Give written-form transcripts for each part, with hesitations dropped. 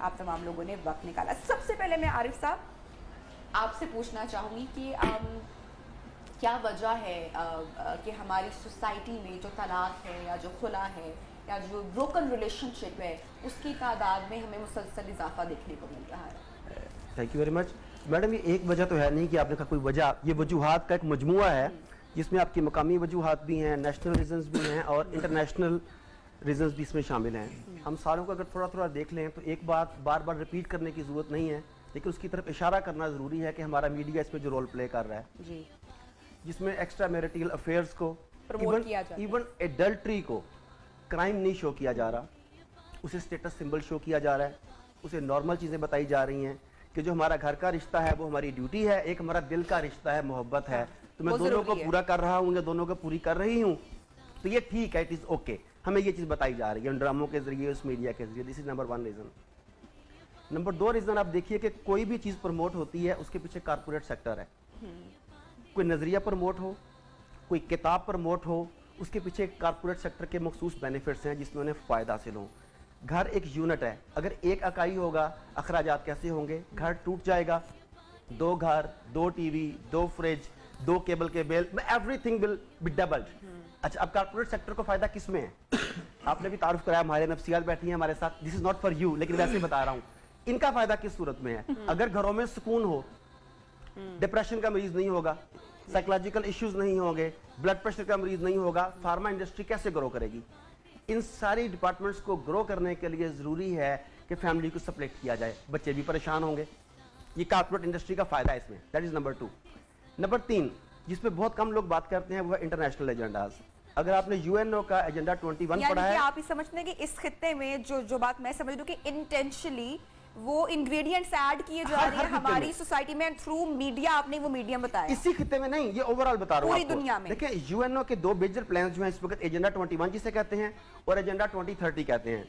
आप तमाम लोगों ने वक्त निकाला। सबसे पहले मैं आरिफ साहब आपसे पूछना चाहूँगी कि क्या वजह है कि हमारी सोसाइटी में जो तलाक है या जो खुला है या जो ब्रोकन रिलेशनशिप है उसकी तादाद में हमें मुसलसल इजाफा देखने को मिल रहा है? Thank you very much madam. ये एक वजह तो है नहीं कि आपने कहा कोई वजह, ये वजूहात का एक मजमुआ है जिसमें आपकी मकामी वजूहात भी हैं, नेशनल रीजंस भी हैं और इंटरनेशनल रीजंस भी इसमें शामिल हैं। हम सारों को अगर थोड़ा थोड़ा देख लें तो एक बात बार बार रिपीट करने की ज़रूरत नहीं है, लेकिन उसकी तरफ इशारा करना ज़रूरी है कि हमारा मीडिया इसमें जो रोल प्ले कर रहा है जी, जिसमें एक्स्ट्रा मैरिटल अफेयर्स को, प्रमोट किया जाता है। इवन एडल्ट्री को क्राइम नहीं शो किया जा रहा, उसे स्टेटस सिंबल शो किया जा रहा है, उसे नॉर्मल चीज़ें बताई जा रही हैं कि जो हमारा घर का रिश्ता है वो हमारी ड्यूटी है, एक हमारा दिल का रिश्ता है, मोहब्बत है, तो मैं दोनों को पूरा कर रहा हूँ या दोनों को पूरी कर रही हूँ, तो ये ठीक है, इट इज़ ओके। हमें ये चीज़ बताई जा रही है उन ड्रामों के जरिए, उस मीडिया के जरिए। This is number 1 reason. Number 2 reason आप देखिए कि कोई भी चीज़ प्रमोट होती है उसके पीछे कारपोरेट सेक्टर है। कोई नज़रिया प्रमोट हो, कोई किताब प्रमोट हो, उसके पीछे कारपोरेट सेक्टर के मखसूस बेनिफिट्स हैं जिसमें उन्हें फ़ायदा हासिल हो। घर एक यूनिट है, अगर एक इकाई होगा अखराजात कैसे होंगे? घर टूट जाएगा, 2 घर, 2 टीवी, 2 फ्रिज, 2 केबल के bill, everything will be doubled. अच्छा, अब कारपोरेट सेक्टर को फायदा किस में है? आपने भी तारुफ कराया, हमारे नफ्सियात बैठी हैं हमारे साथ, this is not for you, लेकिन वैसे बता रहा हूँ इनका फायदा किस सूरत में है। अगर घरों में सुकून हो, डिप्रेशन का मरीज नहीं होगा, साइकोलॉजिकल इश्यूज नहीं होंगे, ब्लड प्रेशर का मरीज नहीं होगा, फार्मा इंडस्ट्री कैसे ग्रो करेगी? इन सारी डिपार्टमेंट्स को ग्रो करने के लिए जरूरी है कि फैमिली को सप्रेट किया जाए, बच्चे भी परेशान होंगे। ये कारपोरेट इंडस्ट्री का फायदा है इसमें, दैट इज नंबर 2। नंबर 3 जिसपे बहुत कम लोग बात करते हैं वो है इंटरनेशनल एजेंडाज। अगर आपने यूएनओ का एजेंडा 21 पढ़ा है, आप ही समझते हैं कि इस खित्ते में जो बात मैं समझ रही हूँ कि इंटेंशनली वो इंग्रेडिएंट्स ऐड किए जा रहे हैं हमारी सोसाइटी में थ्रू मीडिया, आपने वो मीडियम बताया। इसी खित्ते में नहीं, ये ओवरऑल बता रहा हूं पूरी दुनिया में। देखिए यूएनओ के 2 मेजर प्लान जो हैं इस वक्त, एजेंडा 21 जिसे कहते हैं और एजेंडा 2030 कहते हैं,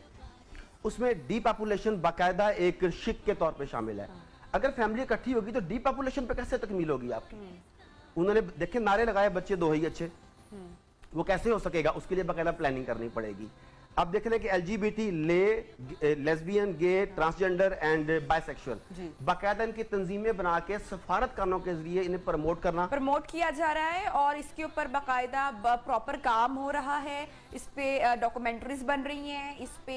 उसमें डीपॉपुलेशन बाकायदा एक शिक के तौर पे शामिल है। अगर फैमिली इकट्ठी होगी तो डीपॉपुलेशन पे कैसे तकमील होगी आपकी? उन्होंने देखे नारे लगाए बच्चे 2 ही अच्छे, वो कैसे हो सकेगा? उसके लिए बाकायदा प्लानिंग करनी पड़ेगी। अब देख रहे हैं कि LGBT, lesbian, gay, transgender and bisexual, बाकायदा इनकी तंजीमें बना के सफारतखानों के जरिए इन्हें प्रमोट किया जा रहा है और इसके ऊपर बाकायदा प्रॉपर काम हो रहा है। इस पे डॉक्यूमेंट्रीज बन रही हैं, इस पे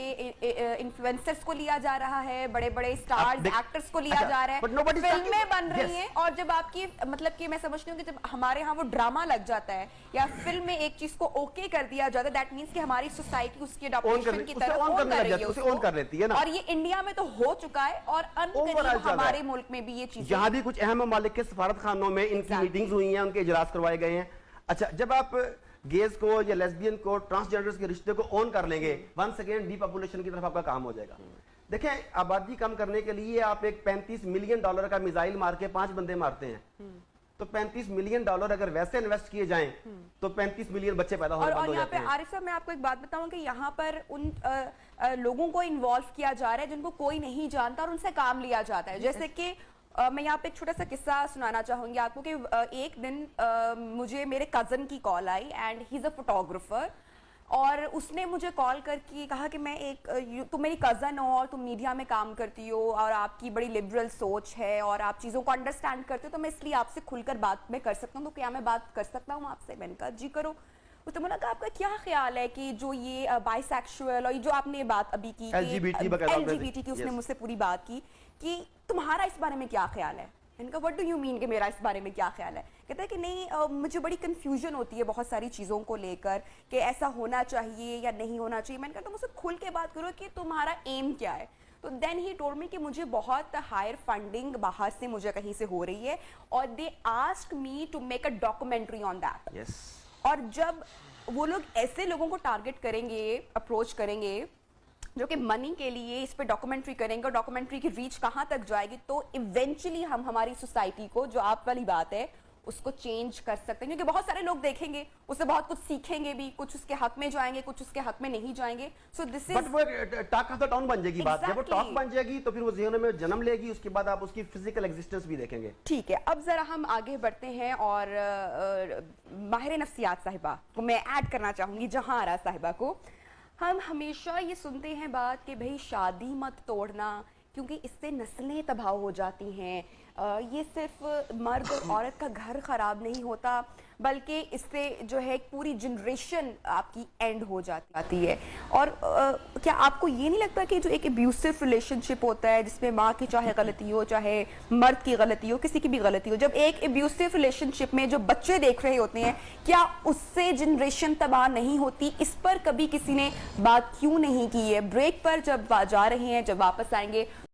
इन्फ्लुएंसर्स को लिया जा रहा है, बड़े बड़े स्टार्स, एक्टर्स को लिया जा रहा है, फिल्में बन रही हैं। और जब आपकी मतलब कि मैं समझती हूँ कि जब हमारे यहाँ वो ड्रामा लग जाता है या फिल्म में एक चीज को ओके कर दिया जाता है, दैट मीन्स कि हमारी सोसाइटी उसकी अडॉप्शन की तरफ ऑन कर लेती है ना। और ये इंडिया में तो हो चुका है और अनकरीब हमारे मुल्क में भी ये चीजें, जहां भी कुछ अहम ममालिक के सफारत खानों में इनकी मीटिंग्स हुई हैं, उनके इजलास करवाए गए हैं। अच्छा, जब आप गेज को या लेस्बियन को, ट्रांसजेंडर्स के रिश्ते को ऑन कर लेंगे, वंस अगेन डीपॉपुलेशन की तरफ आपका काम हो जाएगा। देखें, आबादी कम करने के लिए आप एक $35 मिलियन का मिसाइल मार के 5 बंदे मारते हैं, तो $35 मिलियन अगर वैसे इन्वेस्ट किए जाएं तो 35 मिलियन बच्चे पैदा होने बंद हो जाते हैं। आरिफ साहब, मैं आपको एक बात बताऊं कि यहाँ पर उन लोगों को इन्वॉल्व किया जा रहा है जिनको कोई नहीं जानता और उनसे काम लिया जाता है। जैसे कि मैं यहाँ पे एक छोटा सा किस्सा सुनाना चाहूंगी आपको कि एक दिन मुझे मेरे कजन की call I and he is a photographer, और उसने मुझे कॉल करके कहा कि मैं तुम मेरी कज़न हो और तुम मीडिया में काम करती हो और आपकी बड़ी लिबरल सोच है और आप चीज़ों को अंडरस्टैंड करते हो, तो मैं इसलिए आपसे खुलकर बात मैं कर सकता हूँ, तो क्या मैं बात कर सकता हूँ आपसे? मैंने कहा जी करो। उसने बोला कि आपका क्या ख्याल है कि जो ये बाइसेक्सुअल और जो आपने बात अभी की एलजीबीटी की, उसने मुझसे पूरी बात की कि तुम्हारा इस बारे में क्या ख्याल है? मैंने कहा व्हाट डू यू मीन कि मेरा इस बारे में क्या ख्याल है? कहता है कि नहीं, मुझे बड़ी कंफ्यूजन होती है बहुत सारी चीज़ों को लेकर कि ऐसा होना चाहिए या नहीं होना चाहिए। मैंने कहा तो मुझसे खुल के बात करो कि तुम्हारा एम क्या है। तो देन ही टोल्ड मी कि मुझे बहुत हायर फंडिंग बाहर से मुझे कहीं से हो रही है और they asked me to make a documentary on that. और जब वो लोग ऐसे लोगों को टारगेट करेंगे, अप्रोच करेंगे जो कि मनी के लिए इस पे डॉक्यूमेंट्री करेंगे और डॉक्यूमेंट्री की रीच कहां तक जाएगी, तो इवेंचुअली हम हमारी सोसाइटी को, जो आप वाली बात है, उसको चेंज कर सकते हैं। क्योंकि बहुत सारे लोग देखेंगे, उससे बहुत कुछ सीखेंगे भी, कुछ उसके हक में जाएंगे, कुछ उसके हक में नहीं जाएंगे। सो दिस इज वो टॉक ऑफ द टाउन बन जाएगी बात। जब वो टॉक बन जाएगी तो फिर वो ज़हनों में जन्म लेगी, उसके बाद आप उसकी फिजिकल एग्जिस्टेंस भी देखेंगे। ठीक है, अब जरा हम आगे बढ़ते हैं और माहिर नफ्सियात साहिबा को मैं ऐड करना चाहूंगी, जहांआरा साहिबा को। हम हमेशा ये सुनते हैं बात कि भाई शादी मत तोड़ना, क्योंकि इससे नस्लें तबाह हो जाती हैं। ये सिर्फ मर्द और औरत का घर ख़राब नहीं होता, बल्कि इससे जो है एक पूरी जनरेशन आपकी एंड हो जाती है। और क्या आपको ये नहीं लगता कि जो एक एब्यूसिव रिलेशनशिप होता है, जिसमें माँ की चाहे गलती हो, चाहे मर्द की गलती हो, किसी की भी गलती हो, जब एक एब्यूसिव रिलेशनशिप में जो बच्चे देख रहे होते हैं, क्या उससे जनरेशन तबाह नहीं होती? इस पर कभी किसी ने बात क्यों नहीं की है? ब्रेक पर जब जा रहे हैं, जब वापस आएंगे